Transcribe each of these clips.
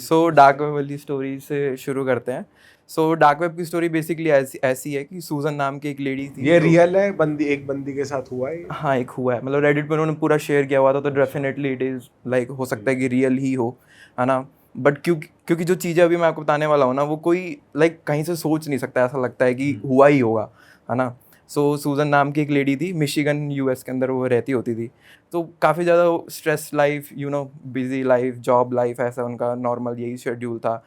So dark web वाली story से शुरू करते हैं। सो डार्क वेब की स्टोरी बेसिकली ऐसी ऐसी है कि सूजन नाम की एक लेडी थी ये जो, रियल है, बंदी एक बंदी के साथ हुआ है ये? हाँ एक हुआ है, मतलब रेडिट पे उन्होंने पूरा शेयर किया हुआ था, तो डेफिनेटली इट इज़ लाइक हो सकता है कि रियल ही हो, है ना। बट क्योंकि क्योंकि जो चीज़ें अभी मैं आपको बताने वाला हूँ ना, वो कोई लाइक कहीं से सोच नहीं सकता, ऐसा लगता है कि हुआ ही होगा, है ना। सो सूजन नाम की एक लेडी थी, मिशिगन यूएस के अंदर वो रहती होती थी। तो काफ़ी ज़्यादा stress life, you know, busy life, job life, ऐसा उनका नॉर्मल यही शेड्यूल था।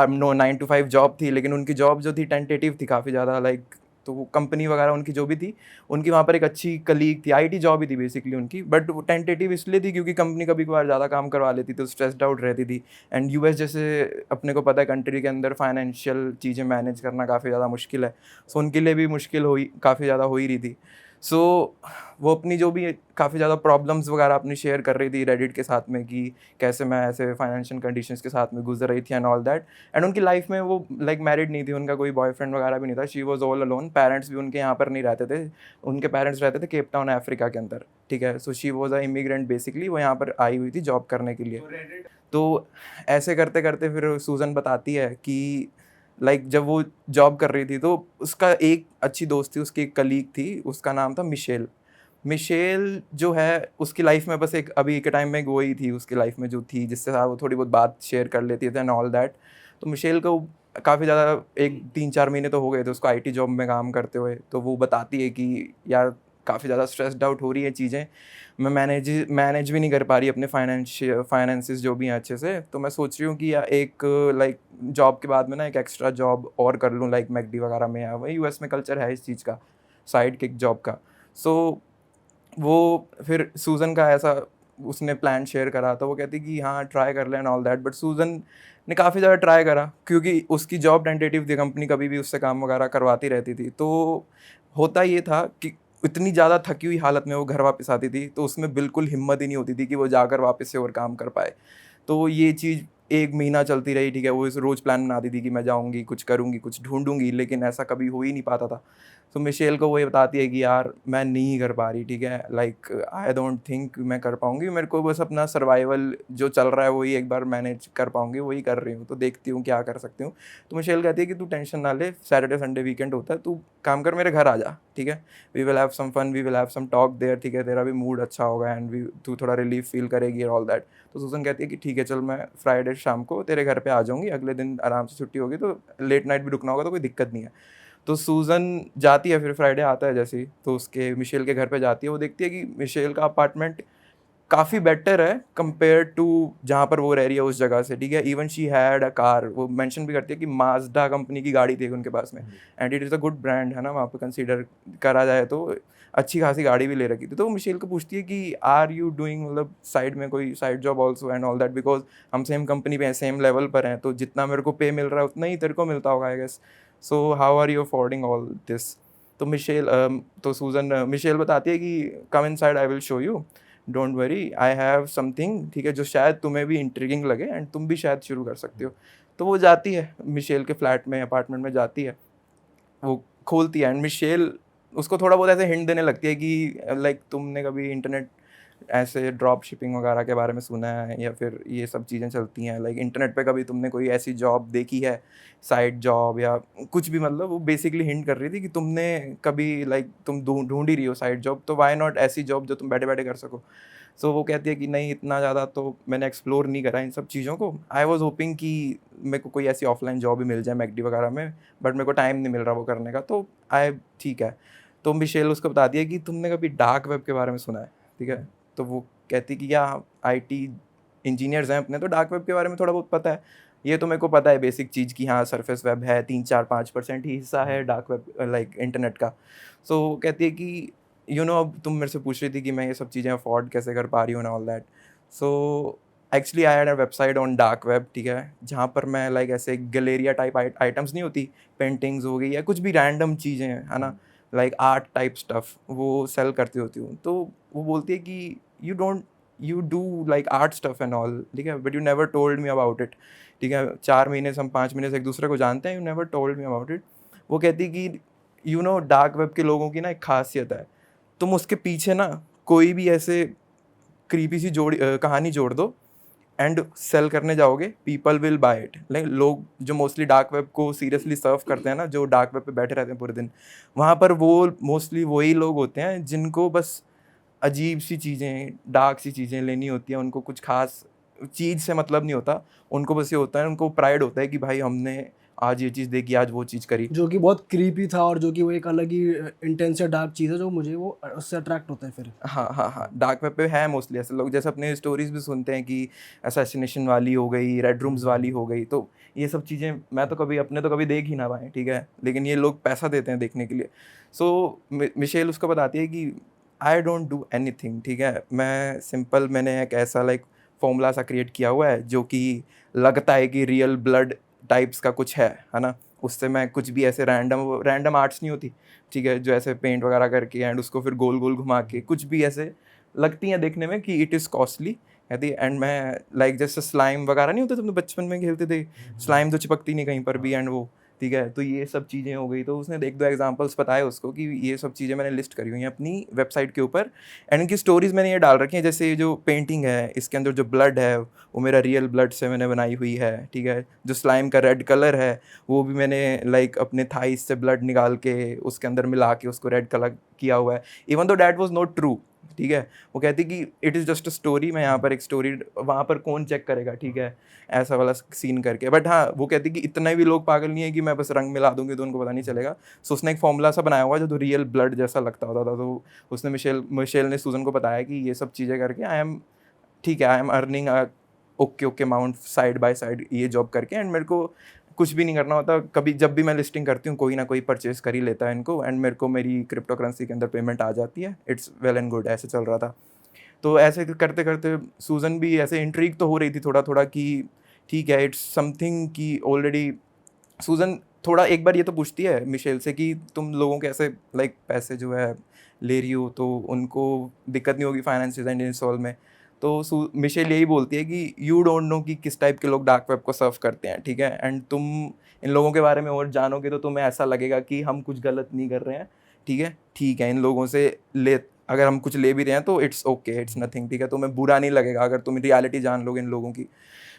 नो 9 to 5 जॉब थी, लेकिन उनकी जॉब जो थी टेंटेटिव थी काफ़ी ज़्यादा, लाइक तो वो कंपनी वगैरह उनकी जो भी थी, उनकी वहाँ पर एक अच्छी कलीग थी, आईटी जॉब ही थी बेसिकली उनकी, बट वो टेंटेटिव इसलिए थी क्योंकि कंपनी कभी कभार ज़्यादा काम करवा लेती, तो स्ट्रेस्ड आउट रहती थी। एंड यूएस जैसे अपने को पता है कंट्री के अंदर फाइनेंशियल चीज़ें मैनेज करना काफ़ी ज़्यादा मुश्किल है। सो उनके लिए भी मुश्किल हुई, काफ़ी ज़्यादा हो ही रही थी। सो वो अपनी जो भी काफ़ी ज़्यादा प्रॉब्लम्स वगैरह अपनी शेयर कर रही थी रेडिट के साथ में, कि कैसे मैं ऐसे फाइनेंशियल कंडीशंस के साथ में गुजर रही थी एंड ऑल दैट। एंड उनकी लाइफ में वो लाइक मैरिड नहीं थी, उनका कोई बॉयफ्रेंड वगैरह भी नहीं था, she was all alone. Parents भी उनके यहाँ पर नहीं रहते थे, उनके पेरेंट्स रहते थे केप टाउन अफ्रीका के अंदर, ठीक है। So she was a immigrant basically, वो यहाँ पर आई हुई थी जॉब करने के लिए। तो ऐसे करते करते फिर सूजन बताती है कि लाइक जब वो जॉब कर रही थी, तो उसका एक अच्छी दोस्त थी, उसकी एक कलीग थी, उसका नाम था मिशेल। मिशेल जो है उसकी लाइफ में बस एक अभी के टाइम में वो ही थी उसकी लाइफ में जो थी, जिससे साथ वो थोड़ी बहुत बात शेयर कर लेती थी एंड ऑल दैट। तो मिशेल को काफ़ी ज़्यादा एक 3-4 महीने तो हो गए थे उसको आईटी जॉब में काम करते हुए, तो वो बताती है कि यार काफ़ी ज़्यादा स्ट्रेस्ड आउट हो रही है चीज़ें, मैं मैनेज मैनेज भी नहीं कर पा रही अपने फाइनेंसिस जो भी हैं अच्छे से। तो मैं सोच रही हूँ कि या एक लाइक जॉब के बाद में ना एक एक्स्ट्रा जॉब और कर लूँ, लाइक मैकडी वगैरह में, या वही यूएस में कल्चर है इस चीज़ का, साइड किक जॉब का। सो वो फिर सूज़न का ऐसा उसने प्लान शेयर करा, तो वो कहती कि हाँ ट्राई कर ले and all that. But Susan ने काफ़ी ज़्यादा ट्राई करा, क्योंकि उसकी जॉब टेंटेटिव थी, कंपनी कभी भी उससे काम वगैरह करवाती रहती थी। तो होता ये था कि इतनी ज़्यादा थकी हुई हालत में वो घर वापस आती थी, तो उसमें बिल्कुल हिम्मत ही नहीं होती थी कि वो जाकर वापस से और काम कर पाए। तो ये चीज़ 1 महीना चलती रही, ठीक है। वो इस रोज़ प्लान बनाती थी कि मैं जाऊँगी, कुछ करूँगी, कुछ ढूँढूँगी, लेकिन ऐसा कभी हो ही नहीं पाता था। तो मिशेल को वो ये बताती है कि यार मैं नहीं कर पा रही, ठीक है, लाइक आई डोंट थिंक मैं कर पाऊँगी, मेरे को बस अपना सर्वाइवल जो चल रहा है वही एक बार मैनेज कर पाऊँगी, वही कर रही हूँ, तो देखती हूँ क्या कर सकती हूँ। तो मिशेल कहती है कि तू टेंशन ना ले, सैटरडे संडे वीकेंड होता है, तू काम कर, मेरे घर आ जा, ठीक है। We will have some fun, we will have some talk there, ठीक है, तेरा भी मूड अच्छा होगा एंड वी तू थोड़ा रिलीफ फील करेगी और ऑल दैट। तो सूजन कहती है कि ठीक है चल, मैं फ्राइडे शाम को तेरे घर पे आ जाऊँगी, अगले दिन आराम से छुट्टी होगी, तो लेट नाइट भी रुकना होगा तो कोई दिक्कत नहीं है। तो सूज़न जाती है, फिर फ्राइडे आता है जैसे ही, तो उसके मिशेल के घर पे जाती है, वो देखती है कि मिशेल का अपार्टमेंट काफ़ी बेटर है कंपेयर टू जहाँ पर वो रह रही है उस जगह से, ठीक है। Even she had a car, वो मेंशन भी करती है कि माज़दा कंपनी की गाड़ी थी उनके पास में, and it is a good brand, है ना, वहाँ पे कंसीडर करा जाए तो अच्छी खासी गाड़ी भी ले रखी थी। तो वो मिशेल को पूछती है कि आर यू डूइंग, मतलब साइड में कोई side job also and all that, because हम सेम कंपनी पे हैं, सेम लेवल पर हैं, तो जितना मेरे को पे मिल रहा है उतना ही तेरे को मिलता होगा I guess. So how are you affording all this. तो तो सूजन मिशेल बताती है कि come inside, I will show you, don't worry, I have something, ठीक है, जो शायद तुम्हें भी इंट्रिगिंग लगे एंड तुम भी शायद शुरू कर सकते हो। तो वो जाती है मिशेल के फ्लैट में, अपार्टमेंट में जाती है, वो खोलती है, एंड मिशेल उसको थोड़ा बहुत ऐसे हिंट देने लगती है कि लाइक तुमने कभी इंटरनेट ऐसे ड्रॉप शिपिंग वगैरह के बारे में सुना है, या फिर ये सब चीज़ें चलती हैं लाइक इंटरनेट पे, कभी तुमने कोई ऐसी जॉब देखी है, साइड जॉब या कुछ भी, मतलब वो बेसिकली हिंट कर रही थी कि तुमने कभी लाइक तुम ढूंढ ही रही हो साइड जॉब, तो वाई नॉट ऐसी जॉब जो तुम बैठे बैठे कर सको। सो वो कहती है कि नहीं, इतना ज़्यादा तो मैंने एक्सप्लोर नहीं करा इन सब चीज़ों को, आई वॉज होपिंग कि मेरे को कोई ऐसी ऑफलाइन जॉब भी मिल जाए मैकडी वगैरह में, बट मेरे को टाइम नहीं मिल रहा वो करने का, तो आई ठीक है। तो मिशेल उसको बता दिया कि तुमने कभी डार्क वेब के बारे में सुना है, ठीक है। तो वो कहती कि या आईटी इंजीनियर्स हैं अपने, तो डार्क वेब के बारे में थोड़ा बहुत पता है, ये तो मेरे को पता है बेसिक चीज़ कि हाँ सरफेस वेब है, 3-4-5% ही हिस्सा है डार्क वेब लाइक इंटरनेट का। सो वो कहती है कि अब तुम मेरे से पूछ रही थी कि मैं ये सब चीज़ें अफोर्ड कैसे कर पा रही हूँ and all that. So actually I had a website on dark web, ठीक है, जहाँ पर मैं लाइक ऐसे गैलेरिया टाइप आइटम्स नहीं होती, पेंटिंग्स हो गई या कुछ भी रैंडम चीज़ें हैं, है ना, लाइक आर्ट टाइप स्टफ, वो सेल करती होती हूँ। तो वो बोलती है कि you don't, you do like art stuff and all, ठीक है, but you never told me about it, ठीक है। 4 महीने से हम 5 महीने से एक दूसरे को जानते हैं, you never told me about it. वो कहती कि डार्क वेब के लोगों की ना एक खासियत है, तुम उसके पीछे ना कोई भी ऐसे क्रीपी सी कहानी जोड़ दो, एंड सेल करने जाओगे, people will buy it. Like लोग जो मोस्टली डार्क वेब को सीरियसली सर्व करते हैं ना, जो डार्क वेब पे बैठे रहते हैं पूरे दिन, वहाँ पर वो मोस्टली वही लोग होते हैं जिनको बस अजीब सी चीज़ें, डार्क सी चीज़ें लेनी होती हैं। उनको कुछ खास चीज़ से मतलब नहीं होता, उनको बस ये होता है, उनको प्राइड होता है कि भाई हमने आज ये चीज़ देखी, आज वो चीज़ करी। जो कि बहुत क्रीपी था, और जो कि वो एक अलग ही इंटेंस या डार्क चीज़ है जो मुझे वो उससे अट्रैक्ट होता है फिर। हाँ, हाँ, हाँ, डार्क वेब पे है मोस्टली ऐसे लोग, जैसे अपने स्टोरीज़ भी सुनते हैं कि असैसिनेशन वाली हो गई, रेड रूम्स वाली हो गई, तो ये सब चीज़ें मैं तो कभी अपने तो कभी देख ही ना पाए, ठीक है? लेकिन ये लोग पैसा देते हैं देखने के लिए। सो मिशेल उसको बताती है कि आई डोंट डू एनीथिंग, ठीक है? मैं सिंपल, मैंने एक ऐसा लाइक फ़ॉर्मूला सा क्रिएट किया हुआ है जो कि लगता है कि रियल ब्लड टाइप्स का कुछ है ना? उससे मैं कुछ भी ऐसे रैंडम आर्ट्स नहीं होती, ठीक है, जो ऐसे पेंट वगैरह करके एंड उसको फिर गोल गोल घुमा के कुछ भी ऐसे लगती हैं देखने में कि इट इज़ कॉस्टली, कहती है। एंड मैं लाइक जैसे स्लाइम वगैरह नहीं होते, तुम तो बचपन में खेलते थे, स्लाइम तो चिपकती नहीं कहीं पर भी, एंड वो, ठीक है, तो ये सब चीज़ें हो गई। तो उसने एक दो एग्जांपल्स बताए उसको कि ये सब चीज़ें मैंने लिस्ट करी हुई हैं अपनी वेबसाइट के ऊपर, एंड इनकी स्टोरीज़ मैंने ये डाल रखी हैं। जैसे ये जो पेंटिंग है, इसके अंदर जो ब्लड है वो मेरा रियल ब्लड से मैंने बनाई हुई है, ठीक है। जो स्लाइम का रेड कलर है वो भी मैंने लाइक अपने थाइस से ब्लड निकाल के उसके अंदर मिला के उसको रेड कलर किया हुआ है, even though that was not true, ठीक है। वो कहती कि it is just a story, मैं यहाँ पर एक स्टोरी, वहाँ पर कौन चेक करेगा, ठीक है, ऐसा वाला सीन करके। बट हाँ, वो कहती कि इतना भी लोग पागल नहीं है कि मैं बस रंग मिला दूंगी तो उनको पता नहीं चलेगा। सो उसने एक फॉर्मूला सा बनाया हुआ है जो तो रियल ब्लड जैसा लगता होता था। तो उसने मिशेल ने सूजन को बताया कि ये सब चीज़ें करके आई एम, ठीक है, I am earning okay amount side by side ये जॉब करके, एंड मेरे को कुछ भी नहीं करना होता। कभी जब भी मैं लिस्टिंग करती हूँ कोई ना कोई परचेज कर ही लेता है इनको, एंड मेरे को मेरी क्रिप्टो करेंसी के अंदर पेमेंट आ जाती है। इट्स वेल एंड गुड, ऐसे चल रहा था। तो ऐसे करते करते सूजन भी ऐसे इंट्रीग तो हो रही थी थोड़ा थोड़ा कि ठीक है, इट्स समथिंग कि ऑलरेडी सूजन थोड़ा एक बार ये तो पूछती है मिशेल से कि तुम लोगों के ऐसे लाइक पैसे जो है ले रही हो तो उनको दिक्कत नहीं होगी फाइनेंशियल एंड इंस्टॉल में। तो मिशेल यही बोलती है कि यू डोंट नो कि किस टाइप के लोग डार्क वेब को सर्व करते हैं, ठीक है, एंड तुम इन लोगों के बारे में और जानोगे तो तुम्हें ऐसा लगेगा कि हम कुछ गलत नहीं कर रहे हैं, ठीक है, इन लोगों से ले, अगर हम कुछ ले भी रहे हैं तो इट्स ओके, इट्स नथिंग, ठीक है, तुम्हें बुरा नहीं लगेगा अगर तुम रियलिटी जान लोगे इन लोगों की।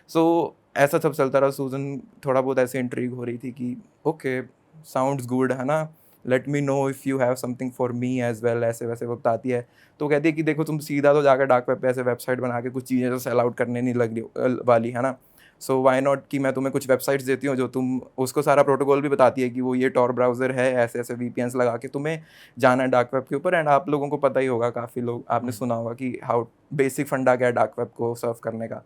सो ऐसा सब चलता रहा। सूजन थोड़ा बहुत ऐसे इंट्रीग हो रही थी कि ओके, साउंड्स गुड, है ना, let me know if you have something for me as well, ऐसे वैसे वो बताती है। तो कहती है कि देखो तुम सीधा तो जाकर डार्क वेब पे ऐसे वेबसाइट बना के कुछ चीज़ें तो सेल आउट करने नहीं लग रही वाली, है ना। सो वाई नॉट कि मैं तुम्हें कुछ वेबसाइट्स देती हूँ जो तुम, उसको सारा प्रोटोकॉल भी बताती है कि वो ये टॉर ब्राउज़र है, ऐसे ऐसे VPNs लगा के तुम्हें जाना है डार्क वेब के ऊपर। एंड आप लोगों को पता ही होगा, काफ़ी लोग आपने सुना होगा कि हाउ बेसिक फंडा क्या है डार्क वेब को सर्व करने का।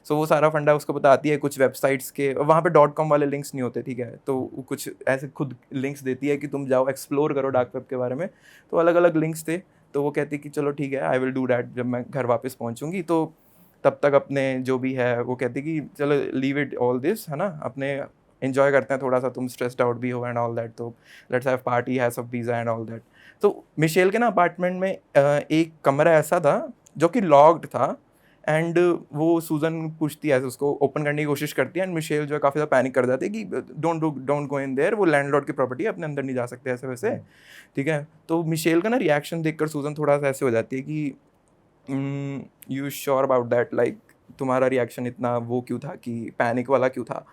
सो वो सारा फंडा उसको बताती है। कुछ वेबसाइट्स के वहाँ पे .com वाले लिंक्स नहीं होते, ठीक है, तो वो कुछ ऐसे खुद लिंक्स देती है कि तुम जाओ एक्सप्लोर करो डार्क वेब के बारे में। तो अलग अलग लिंक्स थे, तो वो कहती कि चलो ठीक है, आई विल डू डैट जब मैं घर वापस पहुँचूँगी। तो तब तक अपने जो भी है वो कहती कि चलो लीव इट ऑल दिस, है ना, अपने एंजॉय करते हैं थोड़ा सा, तुम स्ट्रेस्ड आउट भी हो एंड ऑल दैट, तो let's have party, have some pizza and all that. तो मिशेल के ना अपार्टमेंट में एक कमरा ऐसा था जो कि लॉक्ड था, एंड वो सूजन पूछती है, उसको ओपन करने की कोशिश करती है, एंड मिशेल जो है काफ़ी ज़्यादा पैनिक कर जाती है कि डोंट गो इन देयर, वो लैंडलॉर्ड की प्रॉपर्टी है, अपने अंदर नहीं जा सकते ऐसे वैसे, ठीक है। तो मिशेल का ना रिएक्शन देखकर सूजन थोड़ा सा ऐसे हो जाती है कि you sure about that, like तुम्हारा रिएक्शन इतना वो क्यों था, कि पैनिक वाला क्यों था।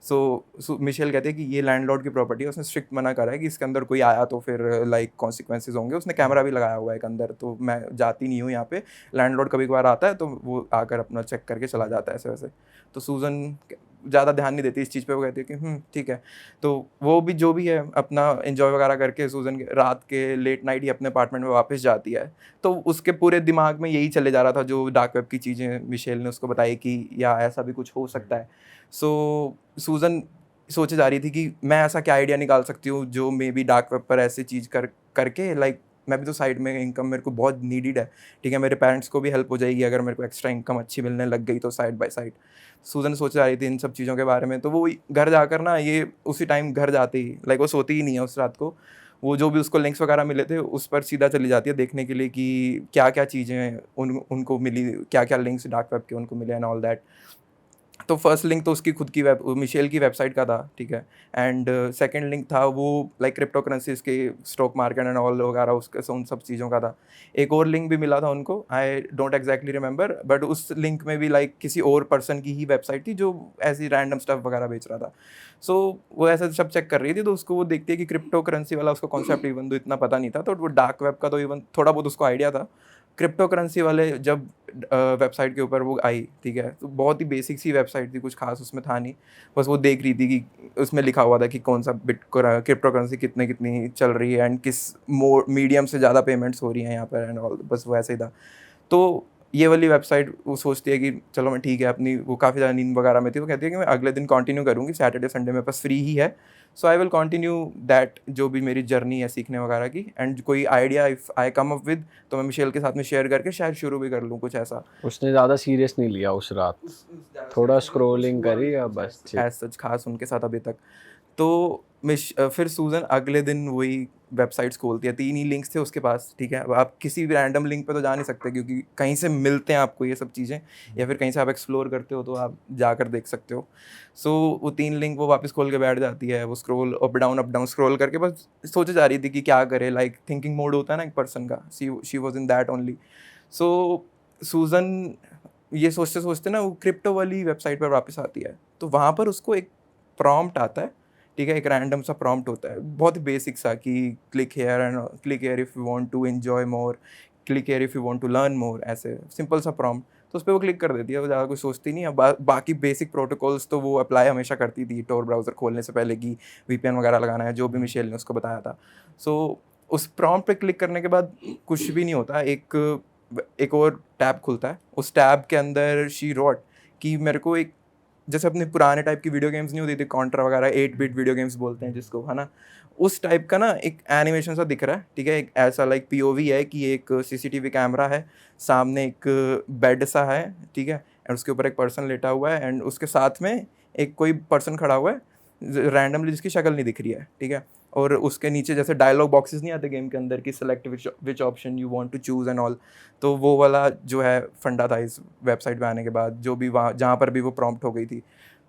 सो मिशेल कहते हैं कि ये लैंडलॉर्ड की प्रॉपर्टी है, उसने स्ट्रिक्ट मना करा है कि इसके अंदर कोई आया तो फिर लाइक कॉन्सिक्वेंसेज होंगे। उसने कैमरा भी लगाया हुआ है एक अंदर, तो मैं जाती नहीं हूँ यहाँ पे, लैंडलॉर्ड कभी कभार आता है तो वो आकर अपना चेक करके चला जाता है ऐसे वैसे। तो सूजन ज़्यादा ध्यान नहीं देती इस चीज़ पे, वो कहती है कि ठीक है। तो वो भी जो भी है अपना एंजॉय वगैरह करके सूजन रात के लेट नाइट ही अपने अपार्टमेंट में वापस जाती है। तो उसके पूरे दिमाग में यही चले जा रहा था जो डार्क वेब की चीज़ें मिशेल ने उसको बताई कि या ऐसा भी कुछ हो सकता है। सो सूजन सोचे जा रही थी कि मैं ऐसा क्या आइडिया निकाल सकती हूँ जो मे बी डार्क वेब पर ऐसी चीज़ करके लाइक मैं भी तो साइड में इनकम मेरे को बहुत नीडेड है, ठीक है, मेरे पेरेंट्स को भी हेल्प हो जाएगी अगर मेरे को एक्स्ट्रा इनकम अच्छी मिलने लग गई तो साइड बाय साइड। सूजन सोच जा रही थी इन सब चीज़ों के बारे में। तो वो घर जाकर ना, ये उसी टाइम घर जाते ही लाइक वो सोती ही नहीं है उस रात को, वो जो भी उसको लिंक्स वगैरह मिले थे उस पर सीधा चली जाती है देखने के लिए कि क्या क्या चीज़ें उनको मिली, क्या क्या लिंक्स डार्क वेब के उनको मिले एंड ऑल दैट। तो फर्स्ट लिंक तो उसकी खुद की मिशेल की वेबसाइट का था, ठीक है। एंड सेकंड लिंक था वो लाइक क्रिप्टो करेंसीज के स्टॉक मार्केट एंड ऑल वगैरह उसके उन सब चीज़ों का था। एक और लिंक भी मिला था उनको, I don't exactly remember, but उस लिंक में भी लाइक किसी और पर्सन की ही वेबसाइट थी जो ऐसी रैंडम स्टफ वगैरह बेच रहा था। सो वो ऐसा सब चेक कर रही थी, तो उसको वो देखती है कि क्रिप्टो करेंसी वाला उसको कॉन्सेप्ट इवन तो इतना पता नहीं था, तो वो डार्क वेब का तो इवन थोड़ा बहुत उसको आइडिया था। क्रिप्टो करेंसी वाले जब वेबसाइट के ऊपर वो आई, ठीक है, तो बहुत ही बेसिक सी वेबसाइट थी, कुछ खास उसमें था नहीं। बस वो देख रही थी कि उसमें लिखा हुआ था कि कौन सा क्रिप्टो करेंसी कितनी चल रही है एंड किस मीडियम से ज़्यादा पेमेंट्स हो रही हैं यहाँ पर एंड ऑल, बस वो ऐसे ही था। तो ये वाली वेबसाइट वो सोचती है कि चलो मैं ठीक है, अपनी वो काफ़ी ज़्यादा नींद वगैरह में थी, वो कहती है कि मैं अगले दिन कंटिन्यू करूँगी, सैटरडे संडे मेरे पास फ्री ही है, सो आई विल कंटिन्यू दैट जो भी मेरी जर्नी है सीखने वगैरह की। एंड कोई idea if I come up with तो मैं मिशेल के साथ में शेयर करके शायद शुरू भी कर लूँ कुछ ऐसा। उसने ज़्यादा सीरियस नहीं लिया उस रात, थोड़ा स्क्रॉलिंग करी या बस एज सच खास उनके साथ अभी तक। तो फिर सूजन अगले दिन वही वेबसाइट्स खोलती है, 3 ही लिंक्स थे उसके पास, ठीक है। अब आप किसी भी रैंडम लिंक पे तो जा नहीं सकते क्योंकि कहीं से मिलते हैं आपको ये सब चीज़ें, या फिर कहीं से आप एक्सप्लोर करते हो तो आप जाकर देख सकते हो। सो वो 3 लिंक वो वापस खोल के बैठ जाती है, वो स्क्रॉल अप डाउन स्क्रॉल करके बस सोचे जा रही थी कि क्या करे, लाइक थिंकिंग मोड होता है ना एक पर्सन का, she was in that only. So Susan ये सोचते सोचते ना वो क्रिप्टो वाली वेबसाइट पर वापस आती है, तो वहाँ पर उसको एक प्रॉम्प्ट आता है, ठीक है, एक रैंडम सा प्रॉम्प्ट होता है, बहुत ही बेसिक सा कि click here and click here if you want to enjoy more, click here if you want to learn more, ऐसे सिंपल सा प्रॉम्प्ट। तो उस पर वो क्लिक कर देती है, वो ज़्यादा कुछ सोचती नहीं है। बाकी बेसिक प्रोटोकॉल्स तो वो अप्लाई हमेशा करती थी टोर ब्राउज़र खोलने से पहले कि वीपीएन वगैरह लगाना है, जो भी मिशेल ने उसको बताया था। सो उस प्रॉम्प्ट पे क्लिक करने के बाद कुछ भी नहीं होता, एक और टैब खुलता है। उस टैब के अंदर शी रॉट कि मेरे को एक जैसे अपने पुराने टाइप की वीडियो गेम्स नहीं होती थी, कॉन्ट्रा वगैरह 8 बिट वीडियो गेम्स बोलते हैं जिसको, है ना, उस टाइप का ना एक एनिमेशन सा दिख रहा है, ठीक है। एक ऐसा लाइक पीओवी है कि एक सीसीटीवी कैमरा है, सामने एक बेड सा है, ठीक है, एंड उसके ऊपर एक पर्सन लेटा हुआ है एंड उसके साथ में एक कोई पर्सन खड़ा हुआ है रैंडमली जिसकी शक्ल नहीं दिख रही है, ठीक है। और उसके नीचे जैसे डायलॉग बॉक्सेस नहीं आते गेम के अंदर कि select which option you want to choose and all, तो वो वाला जो है फंडा था इस वेबसाइट पे आने के बाद, जो भी वहाँ जहाँ पर भी वो प्रॉम्प्ट हो गई थी।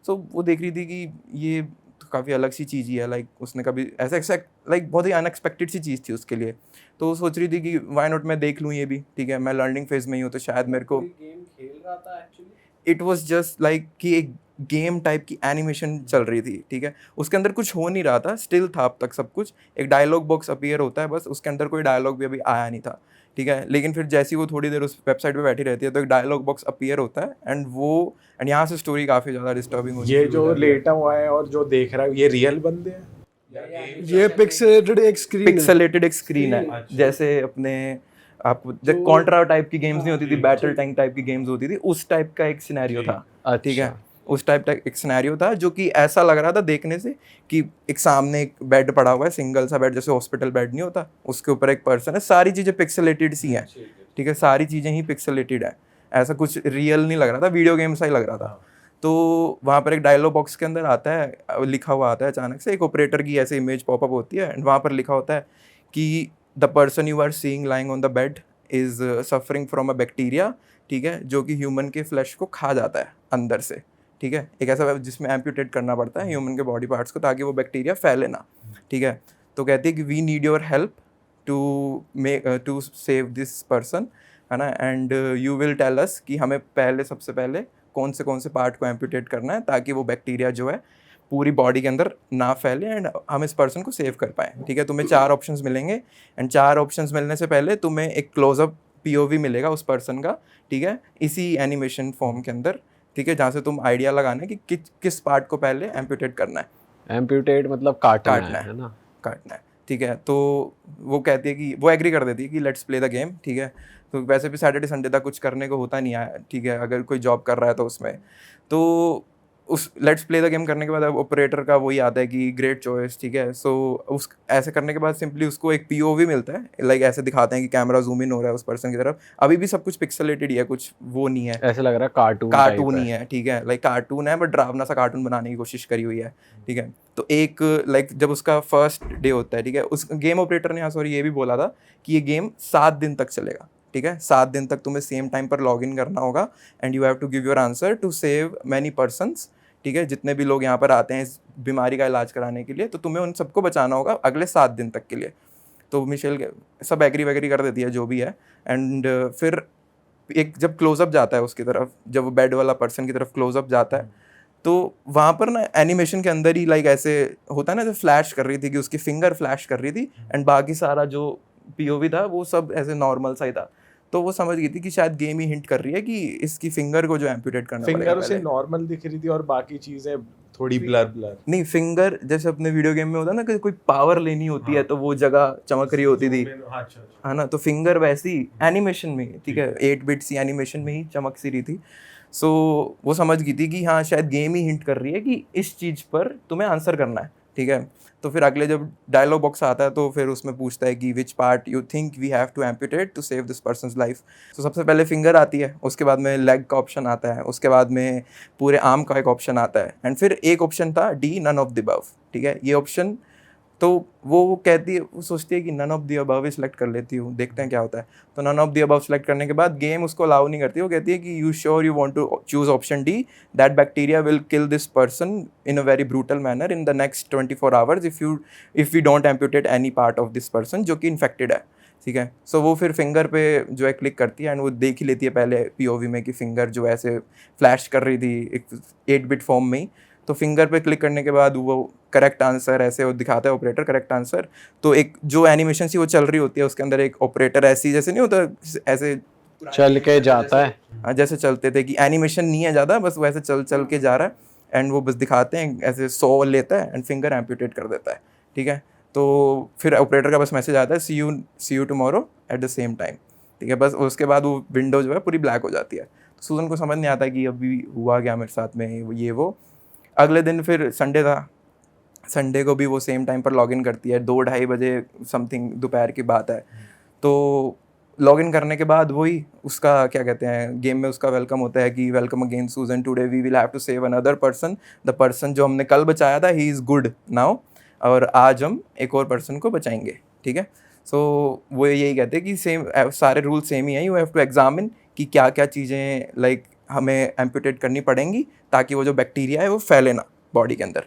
सो वो देख रही थी कि ये तो काफ़ी अलग सी चीज़ ही है, लाइक उसने कभी ऐसा लाइक बहुत ही अनएक्सपेक्टेड सी चीज़ थी उसके लिए। तो वो सोच रही थी कि वाई नॉट मैं देख लूँ ये भी, ठीक है, मैं लर्निंग फेज में ही हूँ तो शायद मेरे को। गेम खेल रहा था actually, it was just like कि एक गेम टाइप की एनिमेशन चल रही थी, ठीक है, उसके अंदर कुछ हो नहीं रहा था, स्टिल था अब तक सब कुछ, एक डायलॉग बॉक्स अपीयर होता है बस, उसके अंदर कोई डायलॉग भी अभी आया नहीं था, ठीक है। लेकिन फिर जैसी वो थोड़ी देर उस वेबसाइट पे बैठी रहती है तो एक डायलॉग बॉक्स अपीयर होता है एंड यहाँ से स्टोरी काफ़ी ज़्यादा डिस्टर्बिंग होती ये है। जो लेटा हुआ है और जो देख रहा है ये रियल बंदे हैं? ये पिक्सेलेटेड एक स्क्रीन है। पिक्सेलेटेड एक स्क्रीन है, जैसे अपने आपको जब कॉन्ट्रा टाइप की गेम्स नहीं होती थी, बैटल टैंक टाइप की गेम्स होती थी, उस टाइप का एक सिनेरियो था, ठीक है, उस टाइप का एक सिनेरियो था जो कि ऐसा लग रहा था देखने से कि एक सामने एक बेड पड़ा हुआ है, सिंगल सा बेड, जैसे हॉस्पिटल बेड नहीं होता, उसके ऊपर एक पर्सन है, सारी चीज़ें पिक्सेलेटेड सी हैं, ठीक है, सारी चीज़ें ही पिक्सेलेटेड है, ऐसा कुछ रियल नहीं लग रहा था, वीडियो गेम सा ही लग रहा था। तो वहाँ पर एक डायलॉग बॉक्स के अंदर आता है, लिखा हुआ आता है अचानक से, एक ऑपरेटर की ऐसे इमेज पॉपअप होती है एंड वहाँ पर लिखा होता है कि the person you are seeing lying on the bed is suffering from a bacteria, ठीक है, जो कि ह्यूमन के फ्लैश को खा जाता है अंदर से, ठीक है, एक ऐसा जिसमें एम्प्यूटेट करना पड़ता है ह्यूमन के बॉडी पार्ट्स को ताकि वो बैक्टीरिया फैले ना, ठीक है। तो कहती है कि we need your help to save this person, है ना, and you will tell us कि हमें सबसे पहले कौन से पार्ट को एम्प्यूटेट करना है ताकि वो बैक्टीरिया जो है पूरी बॉडी के अंदर ना फैले एंड हम इस पर्सन को सेव कर पाएँ, ठीक है। तुम्हें 4 ऑप्शंस मिलेंगे एंड 4 ऑप्शंस मिलने से पहले तुम्हें एक क्लोजअप पीओवी मिलेगा उस पर्सन का, ठीक है, इसी एनिमेशन फॉर्म के अंदर, ठीक है, जहाँ से तुम आइडिया लगाना कि किस पार्ट को पहले एम्प्यूटेट करना है। एम्प्यूटेट मतलब काटना है ना, काटना है, ठीक है। तो वो कहती है कि वो एग्री कर देती है कि लेट्स प्ले द गेम, ठीक है। तो वैसे भी सैटरडे संडे तक कुछ करने को होता नहीं है, ठीक है, अगर कोई जॉब कर रहा है तो उसमें, तो उस लेट्स प्ले द गेम करने के बाद अब ऑपरेटर का वही आता है कि ग्रेट चॉइस, ठीक है। सो उस ऐसे करने के बाद सिंपली उसको एक पीओवी मिलता है, लाइक ऐसे दिखाते हैं कि कैमरा जूम इन हो रहा है उस पर्सन की तरफ, अभी भी सब कुछ पिक्सेलेटेड ही है, कुछ वो नहीं है, ऐसे लग रहा है कार्टून ही है, ठीक है, लाइक कार्टून है बट डरावना सा कार्टून बनाने की कोशिश करी हुई है, ठीक है। तो एक लाइक जब उसका फर्स्ट डे होता है, ठीक है, उस गेम ऑपरेटर ने, हाँ सॉरी, ये भी बोला था कि ये गेम 7 दिन तक चलेगा, ठीक है, 7 दिन तक तुम्हें सेम टाइम पर लॉग इन करना होगा and you have to give your answer to save many persons, ठीक है, जितने भी लोग यहाँ पर आते हैं इस बीमारी का इलाज कराने के लिए, तो तुम्हें उन सबको बचाना होगा अगले 7 दिन तक के लिए। तो मिशेल सब एग्री वैग्री कर देती है जो भी है, एंड फिर एक जब क्लोजअप जाता है उसकी तरफ, जब वो बेड वाला पर्सन की तरफ क्लोजअप जाता है, तो वहाँ पर ना एनिमेशन के अंदर ही लाइक ऐसे होता है ना, जो फ्लैश कर रही थी कि उसकी फिंगर फ्लैश कर रही थी एंड बाकी सारा जो पीओवी था वो सब ऐसे नॉर्मल सा ही था। तो वो समझ गई थी कि शायद गेम ही हिंट कर रही है कि इसकी फिंगर को जो एम्पूटेट करना पड़ेगा फिंगर उसे पहले। नॉर्मल दिख रही थी और बाकी चीजें थोड़ी ब्लर। नहीं, फिंगर जैसे अपने वीडियो गेम में होता है ना कि कोई पावर लेनी होती है तो वो जगह चमक रही होती थी, है ना, तो फिंगर वैसी एनिमेशन में ही, ठीक है, 8 बिट सी एनिमेशन में ही चमक सी रही थी। सो वो समझ गई थी कि हाँ शायद गेम ही हिंट कर रही है कि इस चीज़ पर तुम्हें आंसर करना है, ठीक है। तो फिर अगले जब डायलॉग बॉक्स आता है तो फिर उसमें पूछता है कि which part you think we have to amputate to save this person's life. तो सबसे पहले फिंगर आती है, उसके बाद में लेग का ऑप्शन आता है, उसके बाद में पूरे आर्म का एक ऑप्शन आता है, एंड फिर एक ऑप्शन था D, none of the above, ठीक है। ये ऑप्शन तो वो कहती है, वो सोचती है कि नन ऑफ द अबव ही सिलेक्ट कर लेती हूँ, देखते हैं क्या होता है। तो none of the above select करने के बाद गेम उसको अलाउ नहीं करती, वो कहती है कि you sure you want to choose option D, that bacteria will kill this person in a very brutal manner in the next 24 hours if we don't amputate any part of this person, जो कि infected है, ठीक है। सो वो फिर finger पे जो है क्लिक करती है एंड वो देख ही लेती है पहले पीओवी में कि फिंगर जो ऐसे फ्लैश कर रही थी एक 8 बिट फॉर्म में ही। तो फिंगर पे क्लिक करने के बाद वो करेक्ट आंसर ऐसे वो दिखाता है, ऑपरेटर करेक्ट आंसर। तो एक जो एनिमेशन सी वो चल रही होती है उसके अंदर एक ऑपरेटर ऐसी, जैसे नहीं होता ऐसे चल के जाता है। हाँ, जैसे चलते थे कि एनिमेशन नहीं है ज़्यादा, बस वैसे चल चल के जा रहा है एंड वो बस दिखाते हैं ऐसे 100 लेता है एंड फिंगर एम्पूटेट कर देता है, ठीक है। तो फिर ऑपरेटर का बस मैसेज आता है see you tomorrow at the same time, ठीक है। बस उसके बाद वो विंडो जो है पूरी ब्लैक हो जाती है। तो सूजन को समझ नहीं आता कि अभी हुआ क्या मेरे साथ में, ये वो। अगले दिन फिर संडे था, संडे को भी वो सेम टाइम पर लॉगिन करती है, 2-2:30 बजे समथिंग दोपहर की बात है। तो लॉगिन करने के बाद वही उसका क्या कहते हैं, गेम में उसका वेलकम होता है कि welcome again Susan, today we will have to save another person, the person जो हमने कल बचाया था ही इज़ गुड नाउ, और आज हम एक और पर्सन को बचाएंगे, ठीक है। सो वो यही कहते हैं कि सेम सारे रूल सेम ही हैं, यू हैव टू एग्जामिन कि क्या क्या चीज़ें लाइक हमें एम्पूटेट करनी पड़ेंगी ताकि वो जो बैक्टीरिया है वो फैले ना बॉडी के अंदर।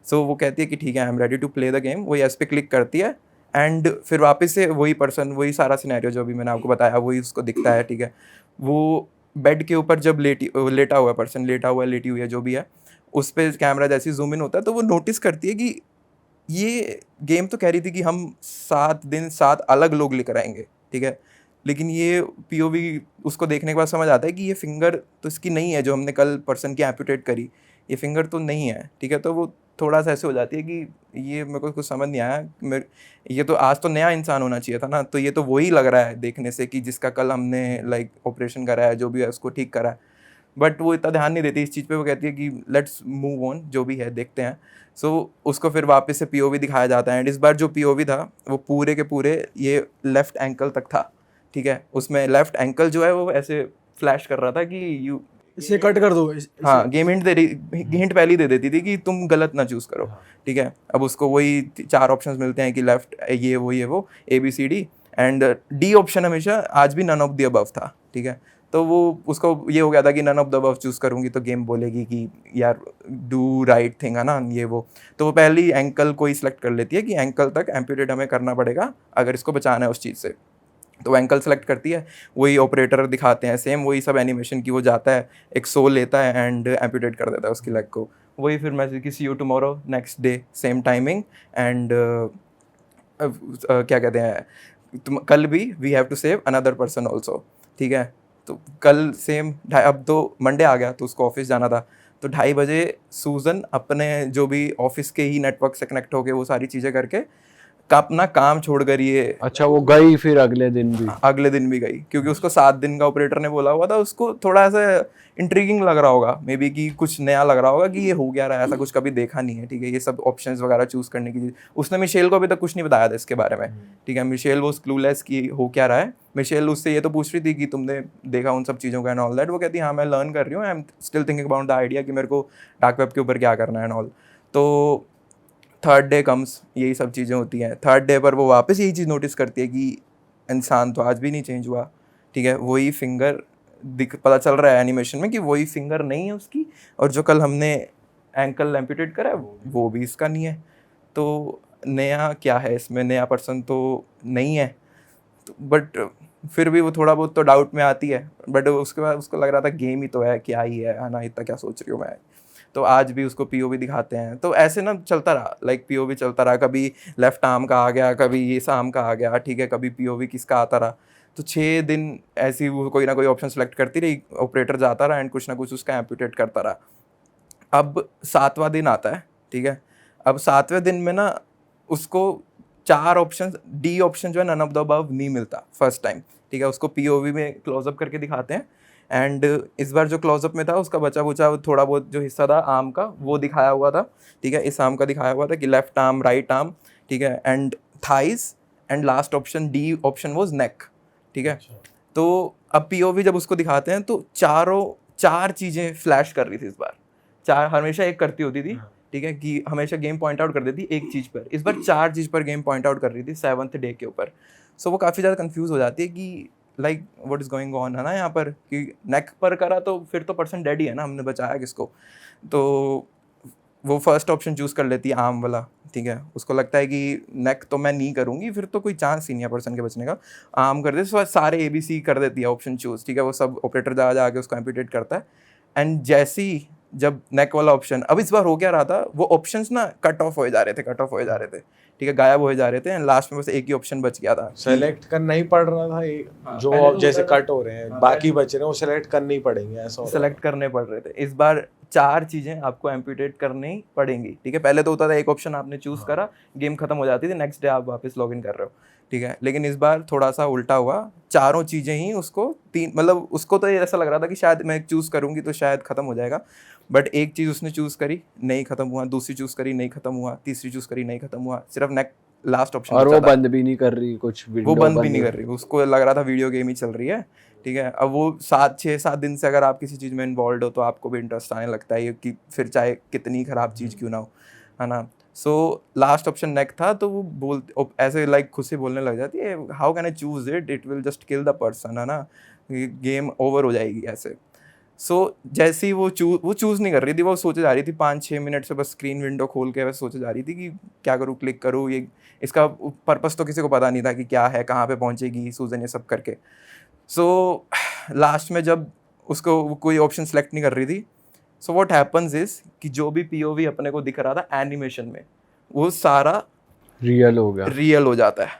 सो वो कहती है कि ठीक है, I am ready to play the game. वो यस पे क्लिक करती है एंड फिर वापस से वही पर्सन, वही सारा सिनेरियो जो अभी मैंने आपको बताया वही उसको दिखता है, ठीक है। वो बेड के ऊपर जब लेटा हुआ है पर्सन, लेटा हुआ है, लेटी हुई है, जो भी है, उस पर कैमरा जैसे जूम इन होता है तो वो नोटिस करती है कि ये गेम तो कह रही थी कि हम 7 दिन 7 अलग लोग लेकर आएंगे, ठीक है, लेकिन ये पीओवी उसको देखने के बाद समझ आता है कि ये फिंगर तो इसकी नहीं है जो हमने कल पर्सन की एम्पूटेट करी, ये फिंगर तो नहीं है, ठीक है। तो वो थोड़ा सा ऐसे हो जाती है कि ये मेरे को कुछ समझ नहीं आया, ये तो आज तो नया इंसान होना चाहिए था ना, तो ये तो वही लग रहा है देखने से कि जिसका कल हमने लाइक ऑपरेशन करा है, जो भी है उसको ठीक करा है। बट वो इतना ध्यान नहीं देती इस चीज़ पे, वो कहती है कि लेट्स मूव ऑन, जो भी है देखते हैं। सो उसको फिर वापस से पीओवी दिखाया जाता है एंड इस बार जो पीओवी था वो पूरे के पूरे ये लेफ़्ट एंकल तक था, ठीक है। उसमें लेफ़्ट एंकल जो है वो ऐसे फ्लैश कर रहा था कि यू इसे कट कर दो हाँ, गेम हिंट पहले ही दे देती थी कि तुम गलत ना चूज़ करो, ठीक है। अब उसको वही 4 ऑप्शंस मिलते हैं कि लेफ्ट ये वो ABCD, एंड डी ऑप्शन हमेशा आज भी नन ऑफ द अबव था, ठीक है। तो वो उसको ये हो गया था कि none of the above choose करूँगी तो गेम बोलेगी कि यार डू राइट थिंग, है ना, ये वो। तो वो पहली एंकल को ही सिलेक्ट कर लेती है कि एंकल तक एम्पूटेट हमें करना पड़ेगा अगर इसको बचाना है उस चीज़ से। तो एंकल सेलेक्ट करती है, वही ऑपरेटर दिखाते हैं, सेम वही सब एनिमेशन की, वो जाता है एक सोल लेता है एंड एम्पूटेट कर देता है उसकी लेग को। वही फिर मैसेज की see you tomorrow next day same timing and क्या कहते हैं, तुम कल भी we have to save another person also, ठीक है। तो कल सेम अब तो मंडे आ गया तो उसको ऑफिस जाना था, तो 2:30 बजे सूजन अपने जो भी ऑफिस के ही नेटवर्क से कनेक्ट होके वो सारी चीज़ें करके अपना काम छोड़कर ये अच्छा, वो गई फिर अगले दिन भी गई, क्योंकि उसको 7 दिन का ऑपरेटर ने बोला हुआ था। उसको थोड़ा ऐसा इंट्रीगिंग लग रहा होगा मे बी, कि कुछ नया लग रहा होगा कि ये हो क्या रहा है, ऐसा कुछ कभी देखा नहीं है, ठीक है। ये सब ऑप्शंस वगैरह चूज़ करने की चीज़ उसने मिशेल को अभी तक कुछ नहीं बताया था इसके बारे में, ठीक है। मिशेल वो क्लूलेस की हो क्या रहा है। मिशेल उससे ये तो पूछ रही थी कि तुमने देखा उन सब चीज़ों का एंड ऑल दैट। वो कहती है हाँ मैं लर्न कर रही हूँ, I am still thinking about the idea कि मेरे को डार्क वेब के ऊपर क्या करना है एंड ऑल। तो 3rd डे कम्स, यही सब चीज़ें होती हैं। 3rd डे पर वो वापस यही चीज़ नोटिस करती है कि इंसान तो आज भी नहीं चेंज हुआ, ठीक है, वही फिंगर दिख पता चल रहा है एनिमेशन में कि वही फिंगर नहीं है उसकी, और जो कल हमने एंकल एम्पूटेट करा है वो भी इसका नहीं है। तो नया क्या है इसमें, नया पर्सन तो नहीं है, तो बट फिर भी वो थोड़ा बहुत तो डाउट में आती है। बट उसके बाद उसको लग रहा था गेम ही तो है, क्या ही है ना, इतना क्या सोच रही हूँ मैं। तो आज भी उसको पीओवी दिखाते हैं, तो ऐसे ना चलता रहा, लाइक पीओवी चलता रहा, कभी लेफ्ट आर्म का आ गया, कभी इस आर्म का आ गया, ठीक है, कभी पीओवी किसका आता रहा। तो 6 दिन ऐसी वो कोई ना कोई ऑप्शन सेलेक्ट करती रही, ऑपरेटर जाता रहा एंड कुछ ना कुछ उसका एम्पूटेट करता रहा। अब 7वां दिन आता है, ठीक है। अब 7वें दिन में ना उसको 4 ऑप्शन, डी ऑप्शन जो है नन ऑफ द अबव नहीं मिलता फर्स्ट टाइम, ठीक है। उसको पीओवी में क्लोजअप करके दिखाते हैं एंड इस बार जो क्लोजअप में था उसका बचा बुचा थोड़ा बहुत जो हिस्सा था आर्म का वो दिखाया हुआ था, ठीक है। इस आर्म का दिखाया हुआ था कि लेफ्ट आर्म, राइट आर्म, ठीक है, and thighs, and last option D option was neck, ठीक है। तो अब पीओवी जब उसको दिखाते हैं तो चार चीज़ें फ्लैश कर रही थी इस बार। 4 हमेशा एक करती होती थी, ठीक है, कि हमेशा गेम पॉइंट आउट कर देती एक चीज़ पर, इस बार 4 चीज़ पर गेम पॉइंट आउट कर रही थी 7th डे के ऊपर। सो वो काफ़ी ज़्यादा कंफ्यूज हो जाती है कि like what is going on, है ना, यहाँ पर कि नेक पर करा तो फिर तो पर्सन डेड ही है ना, हमने बचाया किसको। तो वो फर्स्ट ऑप्शन चूज़ कर लेती है आर्म वाला, ठीक है। उसको लगता है कि नेक तो मैं नहीं करूँगी, फिर तो कोई चांस ही नहीं है पर्सन के बचने का। आर्म कर देती है, सारे ABC कर देती है ऑप्शन चूज़, ठीक है। वो सब ऑपरेटर जा आके उसको एम्पूटेट करता है एंड जैसे ही जब नेक वाला ऑप्शन, अब इस बार हो क्या रहा था, वो ऑप्शंस ना कट ऑफ हो जा रहे थे, ठीक है, गायब हो जा रहे थे एंड लास्ट में बस एक ही ऑप्शन बच गया था। सेलेक्ट करना ही पड़ रहा था ये, जो पहले जैसे होता था- कट हो रहे हैं, बाकी बच रहे हैं, वो सेलेक्ट करने ही पड़ेंगे, ऐसा हो रहा सेलेक्ट करने पड़ रहे थे। इस बार 4 चीज़ें आपको एम्पूटेट करनी ही पड़ेंगी, ठीक है। पहले तो होता था एक ऑप्शन आपने चूज़ करा, गेम खत्म हो जाती थी, नेक्स्ट डे आप वापस लॉग इन कर रहे हो, ठीक है। लेकिन इस बार थोड़ा सा उल्टा हुआ, चारों चीज़ें ही उसको 3, मतलब उसको तो ये ऐसा लग रहा था कि शायद मैं चूज़ करूँगी तो शायद ख़त्म हो जाएगा, बट एक चीज़ उसने चूज़ करी, नहीं ख़त्म हुआ, दूसरी चूज़ करी, नहीं ख़त्म हुआ, तीसरी चूज़ करी, नहीं ख़त्म हुआ, सिर्फ नेक लास्ट ऑप्शन और बचा वो था। बंद भी नहीं कर रही, कुछ वो विंडो बंद भी नहीं कर रही, उसको लग रहा था वीडियो गेम ही चल रही है, ठीक है। अब वो 6-7 दिन से अगर आप किसी चीज़ में इन्वॉल्व हो तो आपको भी इंटरेस्ट आने लगता है कि फिर चाहे कितनी ख़राब चीज़ क्यों ना हो, है ना। सो लास्ट ऑप्शन नेक था, तो वो ऐसे लाइक खुद से बोलने लग जाती है, how can I choose it, it will just kill the person, है ना, गेम ओवर हो जाएगी ऐसे। सो जैसे ही वो चूज़ नहीं कर रही थी, वो सोचे जा रही थी 5-6 मिनट से, बस स्क्रीन विंडो खोल के बस सोचे जा रही थी कि क्या करूँ, क्लिक करूँ, ये इसका पर्पस तो किसी को पता नहीं था कि क्या है, कहाँ पे पहुँचेगी सूजन, ये सब करके। सो लास्ट में जब उसको वो कोई ऑप्शन सेलेक्ट नहीं कर रही थी, सो व्हाट हैपन्स इज कि जो भी पीओवी अपने को दिख रहा था एनिमेशन में, वो सारा रियल हो गया। रियल हो जाता है।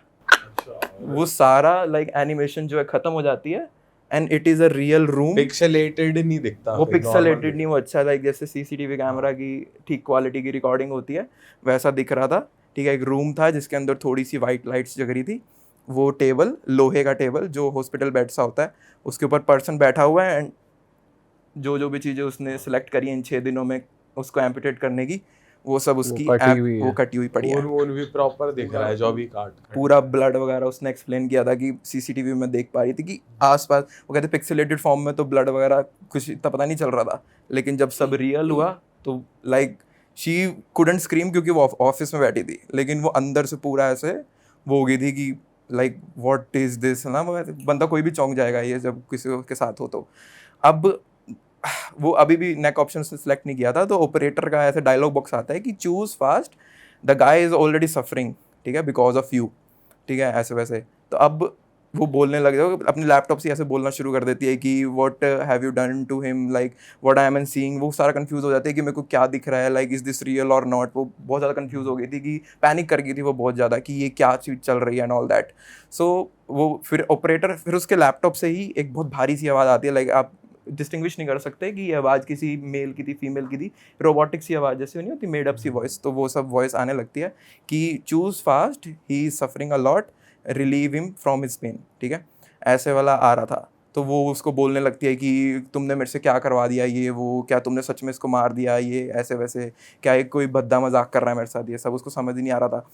वो सारा लाइक एनिमेशन जो है ख़त्म हो जाती है and it is a real room. Pixelated नहीं दिखता, वो फिर पिक्सेलेटेड normal नहीं, वो अच्छा लाइक जैसे सीसीटीवी कैमरा की ठीक क्वालिटी की रिकॉर्डिंग होती है वैसा दिख रहा था, ठीक है। एक रूम था जिसके अंदर थोड़ी सी वाइट लाइट्स जग रही थी, वो टेबल, लोहे का टेबल जो हॉस्पिटल बेड सा होता है, उसके ऊपर पर्सन बैठा हुआ है एंड जो भी चीज़ें उसने सेलेक्ट करी इन 6 दिनों में उसको एम्पूटेट करने की, वो सब उसकी कटी हुई वो है। कटी हुई पड़ी है। खून भी प्रॉपर दिख रहा है, जो भी काट पूरा ब्लड वगैरह उसने एक्सप्लेन किया था कि सीसीटीवी में देख पा रही थी कि आसपास, वो कहते पिक्सेलेटेड फॉर्म में तो ब्लड वगैरह कुछ इतना पता नहीं चल रहा था, लेकिन जब सब रियल हुआ तो लाइक शी कुडंट स्क्रीम क्योंकि वो ऑफिस में बैठी थी, लेकिन वो अंदर से पूरा ऐसे वो हो गई थी कि लाइक व्हाट इज दिस, ना बंदा कोई भी चौंक जाएगा ये जब किसी के साथ हो। तो अब वो अभी भी नेक ऑप्शन से सिलेक्ट नहीं किया था, तो ऑपरेटर का ऐसे डायलॉग बॉक्स आता है कि choose fast, the guy is already suffering, ठीक है, बिकॉज ऑफ यू, ठीक है, ऐसे वैसे। तो अब वो बोलने लग जाओ, अपने लैपटॉप से ऐसे बोलना शुरू कर देती है कि what have you done to him, like what I am seeing. वो सारा कंफ्यूज हो जाती है कि मेरे को क्या दिख रहा है, लाइक इज दिस रियल और नॉट। वो बहुत ज़्यादा कंफ्यूज हो गई थी, कि पैनिक कर गई थी वो बहुत ज़्यादा कि ये क्या चीज़ चल रही है एंड ऑल दैट। सो वो फिर ऑपरेटर, फिर उसके लैपटॉप से ही एक बहुत भारी सी आवाज़ आती है, लाइक आप डिस्टिंग्विश नहीं कर सकते कि ये आवाज़ किसी मेल की थी, फीमेल की थी, रोबोटिक सी आवाज़ जैसी नहीं होती, मेड अप सी वॉइस। तो वो सब वॉइस आने लगती है कि choose fast, he is suffering a lot, relieve him from his pain, ठीक है, ऐसे वाला आ रहा था। तो वो उसको बोलने लगती है कि तुमने मेरे से क्या करवा दिया, ये वो, क्या तुमने सच में इसको मार दिया, ये ऐसे वैसे, क्या एक कोई भद्दा मजाक कर रहा है मेरे साथ, ये सब उसको समझ ही नहीं आ रहा था।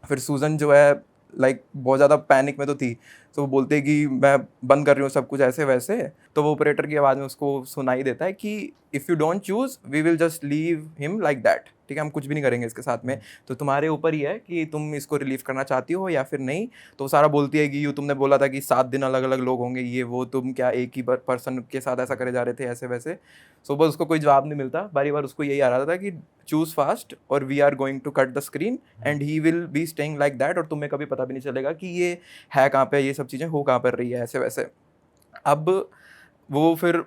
फिर सूजन जो है लाइक बहुत ज़्यादा पैनिक में तो थी, तो वो बोलते कि मैं बंद कर रही हूँ सब कुछ ऐसे वैसे, तो वो ऑपरेटर की आवाज़ में उसको सुनाई देता है कि if you don't choose we will just leave him like that, ठीक है, हम कुछ भी नहीं करेंगे इसके साथ में, तो तुम्हारे ऊपर ही है कि तुम इसको रिलीव करना चाहती हो या फिर नहीं। तो सारा बोलती है कि यू तुमने बोला था कि 7 दिन अलग अलग लोग होंगे, ये वो, तुम क्या एक ही पर्सन के साथ ऐसा करे जा रहे थे, ऐसे वैसे। सो बस उसको कोई जवाब नहीं मिलता, बारी बार उसको यही आ रहा था कि चूज़ फास्ट और we are going to cut the screen and he will be staying like that, और तुम्हें कभी पता भी नहीं चलेगा कि ये है कहाँ पे, ये सब चीज़ें हो कहाँ पर रही है, ऐसे वैसे। अब वो फिर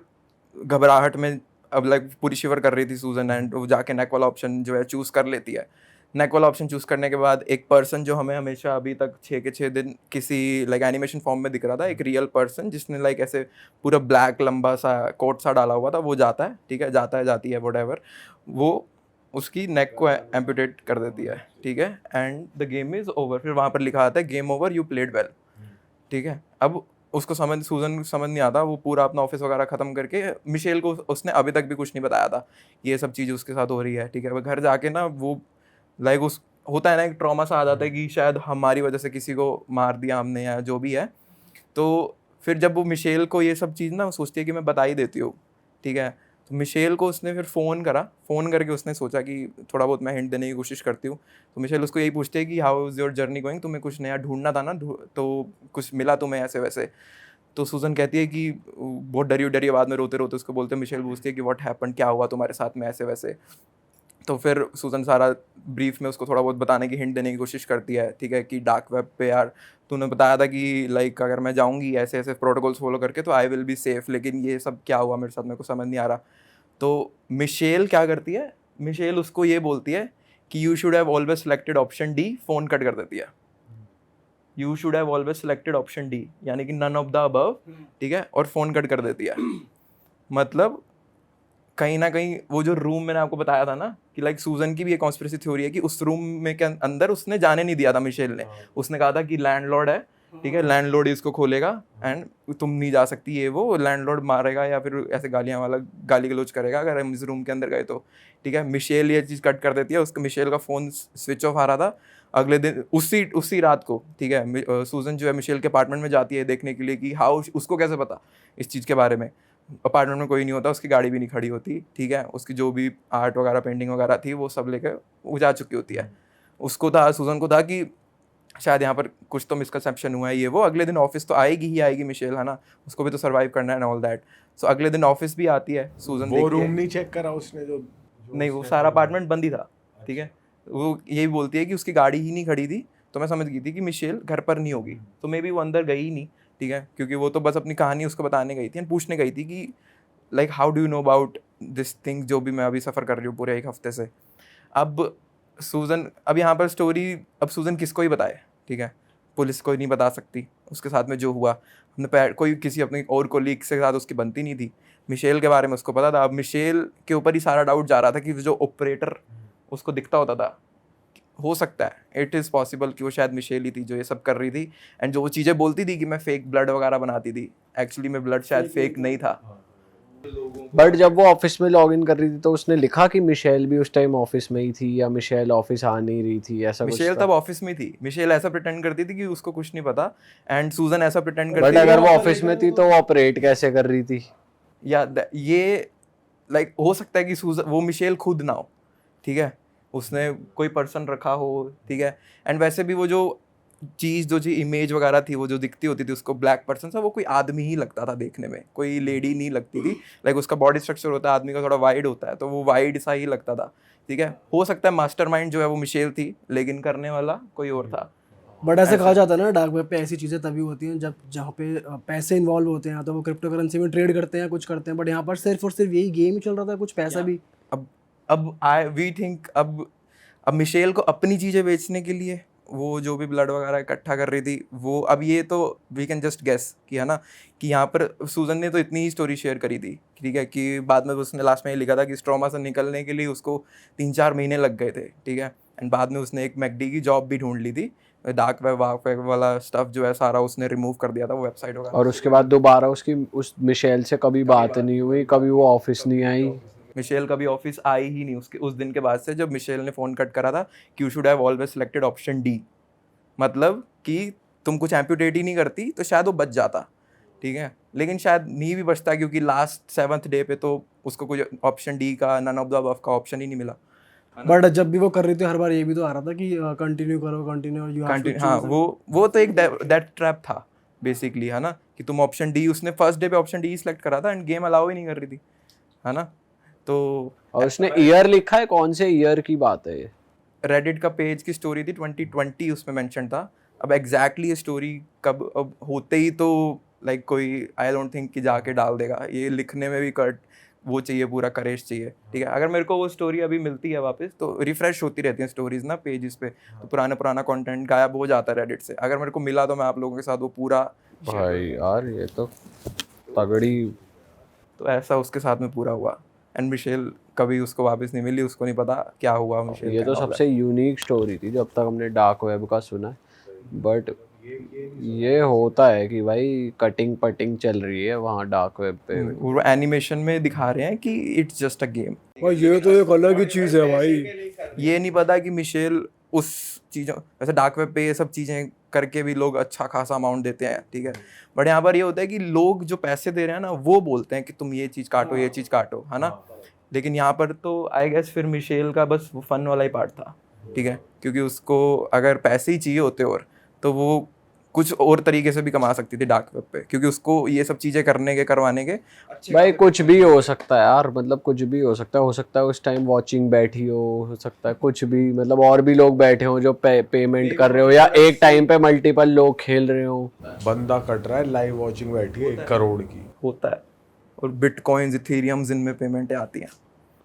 घबराहट में अब लाइक पूरी शिवर कर रही थी सूजन, एंड वो जाके नेक वाला ऑप्शन जो है चूज़ कर लेती है। नेक वाला ऑप्शन चूज़ करने के बाद एक पर्सन जो हमें हमेशा अभी तक 6 के 6 दिन किसी लाइक एनिमेशन फॉर्म में दिख रहा था, एक रियल पर्सन जिसने लाइक ऐसे पूरा ब्लैक लंबा सा कोट सा डाला हुआ था, वो जाता है, ठीक है, जाता है जाती है व्हाटएवर, वो उसकी नेक को एम्पुटेट कर देती है, ठीक है, and the game is over. फिर वहाँ पर लिखा आता है game over, you played well, ठीक है। अब उसको सूजन समझ नहीं आता, वो पूरा अपना ऑफिस वगैरह ख़त्म करके, मिशेल को उसने अभी तक भी कुछ नहीं बताया था ये सब चीज़ उसके साथ हो रही है, ठीक है। वो घर जाके ना वो लाइक उस होता है ना, एक ट्रॉमा सा आ जाता है कि शायद हमारी वजह से किसी को मार दिया हमने या जो भी है। तो फिर जब वो मिशेल को ये सब चीज़ ना सोचती है कि मैं बता ही देती हूँ, ठीक है, तो मिशेल को उसने फिर फ़ोन करा, फ़ोन करके उसने सोचा कि थोड़ा बहुत मैं हिंट देने की कोशिश करती हूँ। तो मिशेल उसको यही पूछते हैं कि how is your journey going, तुम्हें कुछ नया ढूंढना था ना, तो कुछ मिला तुम्हें, ऐसे वैसे। तो सूजन कहती है कि बहुत डरी आवाज़ में रोते रोते उसको बोलते, मिशेल पूछती है कि व्हाट हैपन, क्या हुआ तुम्हारे साथ में, ऐसे वैसे। तो फिर सूजन सारा ब्रीफ में उसको थोड़ा बहुत बताने की, हिंट देने की कोशिश करती है, ठीक है, कि डार्क वेब पे यार तूने बताया था कि लाइक अगर मैं जाऊंगी ऐसे ऐसे प्रोटोकॉल्स फॉलो करके तो आई विल बी सेफ, लेकिन ये सब क्या हुआ मेरे साथ, मेरे को समझ नहीं आ रहा। तो मिशेल क्या करती है, मिशेल उसको ये बोलती है कि you should have always selected option D, phone cut कर देती है। You should have always selected option D, यानी कि नन ऑफ द अबव, ठीक है, और फ़ोन कट कर देती है। मतलब कहीं ना कहीं वो जो रूम मैंने आपको बताया था ना कि लाइक सूजन की भी एक कॉन्स्पिरेसी थ्योरी है कि उस रूम में के अंदर उसने जाने नहीं दिया था मिशेल ने, उसने कहा था कि लैंडलॉर्ड है, ठीक है, लैंडलॉर्ड इसको खोलेगा एंड तुम नहीं जा सकती, ये वो लैंडलॉर्ड मारेगा या फिर ऐसे गाली गलौज करेगा अगर हम इस रूम के अंदर गए तो, ठीक है। मिशेल ये चीज़ कट कर देती है, उसका मिशेल का फ़ोन स्विच ऑफ आ रहा था। अगले दिन उसी रात को, ठीक है, सूजन जो है मिशेल के अपार्टमेंट में जाती है देखने के लिए कि हाउ, उसको कैसे पता इस चीज़ के बारे में। अपार्टमेंट में कोई नहीं होता, उसकी गाड़ी भी नहीं खड़ी होती, ठीक है, उसकी जो भी आर्ट वगैरह पेंटिंग वगैरह थी वो सब लेकर वो जा चुकी होती है। उसको था, सूजन को था कि शायद यहाँ पर कुछ तो मिसकंसेप्शन हुआ है, ये वो। अगले दिन ऑफिस तो आएगी ही आएगी मिशेल, है ना, उसको भी तो सर्वाइव करना है एंड ऑल दैट। सो अगले दिन ऑफिस भी आती है सूजन, वो रूम नहीं चेक करा उसने जो नहीं, वो सारा अपार्टमेंट बंद ही था, ठीक है। वो यही बोलती है कि उसकी गाड़ी ही नहीं खड़ी थी, तो मैं समझ गई थी कि मिशेल घर पर नहीं होगी, तो मे बी वो अंदर गई ही नहीं, ठीक है, क्योंकि वो तो बस अपनी कहानी उसको बताने गई थी एंड पूछने गई थी कि like how do you know about this thing जो भी मैं अभी सफ़र कर रही हूँ पूरे 1 हफ्ते से। अब सूजन, अब यहाँ पर स्टोरी, अब सूजन किसको ही बताए, ठीक है, पुलिस को ही नहीं बता सकती उसके साथ में जो हुआ, अपने कोई किसी अपने और कोलीग के साथ उसकी बनती नहीं थी। मिशेल के बारे में उसको पता था, अब मिशेल के ऊपर ही सारा डाउट जा रहा था कि जो ऑपरेटर उसको दिखता होता था, हो सकता है इट इज़ पॉसिबल कि वो शायद मिशेल ही थी जो ये सब कर रही थी, एंड जो वो चीज़ें बोलती थी कि मैं फेक ब्लड वगैरह बनाती थी, एक्चुअली में ब्लड शायद फेक नहीं था। बट जब वो ऑफिस में लॉग इन कर रही थी तो उसने लिखा कि मिशेल भी उस टाइम ऑफिस में ही थी या मिशेल ऑफिस आ नहीं रही थी, ऐसा कुछ मिशेल था? तब ऑफिस में थी, मिशेल ऐसा प्रिटेंड करती थी कि उसको कुछ नहीं पता, एंड सूजन ऐसा प्रिटेंड करती बट थी। अगर वो ऑफिस में थी तो वो ऑपरेट कैसे कर रही थी? या ये लाइक हो सकता है कि सूजन, वो मिशेल खुद ना हो, ठीक है, उसने कोई पर्सन रखा हो, ठीक है, एंड वैसे भी वो जो चीज़ जो इमेज वगैरह थी, वो जो दिखती होती थी उसको ब्लैक पर्सन सा, वो कोई आदमी ही लगता था देखने में, कोई लेडी नहीं लगती थी। लाइक उसका बॉडी स्ट्रक्चर होता है आदमी का थोड़ा वाइड होता है, तो वो वाइड सा ही लगता था, ठीक है। हो सकता है मास्टरमाइंड जो है वो मिशेल थी, लेकिन करने वाला कोई और था। बट ऐसे कहा जाता है ना, डार्क वेब पे ऐसी चीज़ें तभी होती हैं जब जहाँ पे पैसे इन्वॉल्व होते हैं, तो वो क्रिप्टो करेंसी में ट्रेड करते हैं, कुछ करते हैं, बट यहाँ पर सिर्फ और सिर्फ यही गेम ही चल रहा था, कुछ पैसा भी। अब वी थिंक अब मिशेल को अपनी चीज़ें बेचने के लिए वो जो भी ब्लड वगैरह इकट्ठा कर रही थी वो, अब ये तो वी कैन जस्ट गेस कि है ना, कि यहाँ पर सूजन ने तो इतनी ही स्टोरी शेयर करी थी, ठीक है, कि बाद में उसने लास्ट में ये लिखा था कि इस ट्रॉमा से निकलने के लिए उसको 3-4 महीने लग गए थे, ठीक है, एंड बाद में उसने एक मैकडी की जॉब भी ढूंढ ली थी, डार्क वेब वाला स्टफ जो है सारा उसने रिमूव कर दिया था, वो वेबसाइट वगैरह। और उसके बाद दोबारा उसकी उस मिशेल से कभी बात नहीं हुई, कभी वो ऑफिस नहीं आई? मिशेल कभी ऑफिस आई ही नहीं उसके उस दिन के बाद से, जब मिशेल ने फ़ोन कट करा था कि you should have always selected option D, मतलब कि तुम कुछ एम्प्यूटेट ही नहीं करती तो शायद वो बच जाता, ठीक है, लेकिन शायद नहीं भी बचता क्योंकि लास्ट 7th डे पे तो उसको कोई ऑप्शन डी का, नन ऑफ द अबव का ऑप्शन ही नहीं मिला। बट जब भी वो कर रही थी हर बार ये भी तो आ रहा था कि कंटिन्यू करो, कंटिन्यू, यू हैव टू हाँ, वो तो एक दैट ट्रैप था बेसिकली, है ना, कि तुम ऑप्शन डी, उसने फर्स्ट डे पे ऑप्शन डी सिलेक्ट करा था एंड गेम अलाउ ही नहीं कर रही थी, है ना। तो और उसने ईयर लिखा है, कौन से ईयर की बात है ये? रेडिट का पेज की स्टोरी थी 2020 उसमें मेंशन था। अब एग्जैक्टली ये स्टोरी कब अब होते ही तो लाइक कोई आई डोंट थिंक कि जाके डाल देगा, ये लिखने में भी कट वो चाहिए, पूरा करेज चाहिए, ठीक है। अगर मेरे को वो स्टोरी अभी मिलती है वापस तो रिफ्रेश होती रहती हैं स्टोरीज ना पेजेस पे, तो पुराना कंटेंट गायब हो जाता है रेडिट से। अगर मेरे को मिला तो मैं आप लोगों के साथ वो पूरा भाई यार ये तो तगड़ी। तो ऐसा उसके साथ में पूरा हुआ एंड मिशेल कभी उसको वापस नहीं मिली, उसको नहीं पता क्या हुआ मिशेल। ये तो सबसे यूनिक स्टोरी थी जो अब तक हमने डार्क वेब का सुना है। बट ये होता है कि भाई कटिंग पटिंग चल रही है वहाँ डार्क वेब पे। वो एनिमेशन में दिखा रहे हैं कि इट्स जस्ट अ गेम। भाई ये तो एक अलग ही चीज है भाई। ये नहीं पता कि मिशेल उस चीज़ों, वैसे डार्क वेब पे ये सब चीज़ें करके भी लोग अच्छा खासा अमाउंट देते हैं, ठीक है, बट यहाँ पर ये होता है कि लोग जो पैसे दे रहे हैं ना वो बोलते हैं कि तुम ये चीज़ काटो, ये चीज़ काटो, है ना। लेकिन यहाँ पर तो आई गेस फिर मिशेल का बस वो फन वाला ही पार्ट था, ठीक है, क्योंकि उसको अगर पैसे ही चाहिए होते और तो वो कुछ और तरीके से भी कमा सकती थी डार्क वेब पे, क्योंकि उसको ये सब चीज़ें करवाने के भाई कुछ भी हो सकता है यार, मतलब कुछ भी हो सकता है उस टाइम वॉचिंग बैठी हो सकता है कुछ भी, मतलब और भी लोग बैठे हो जो पेमेंट कर रहे हो, या एक टाइम पे मल्टीपल लोग खेल रहे हो। बंदा कट रहा है, लाइव वॉचिंग बैठी है 1 करोड़ की। होता है। और बिटकॉइंस, इथेरियम्स, इनमें पेमेंटें आती हैं।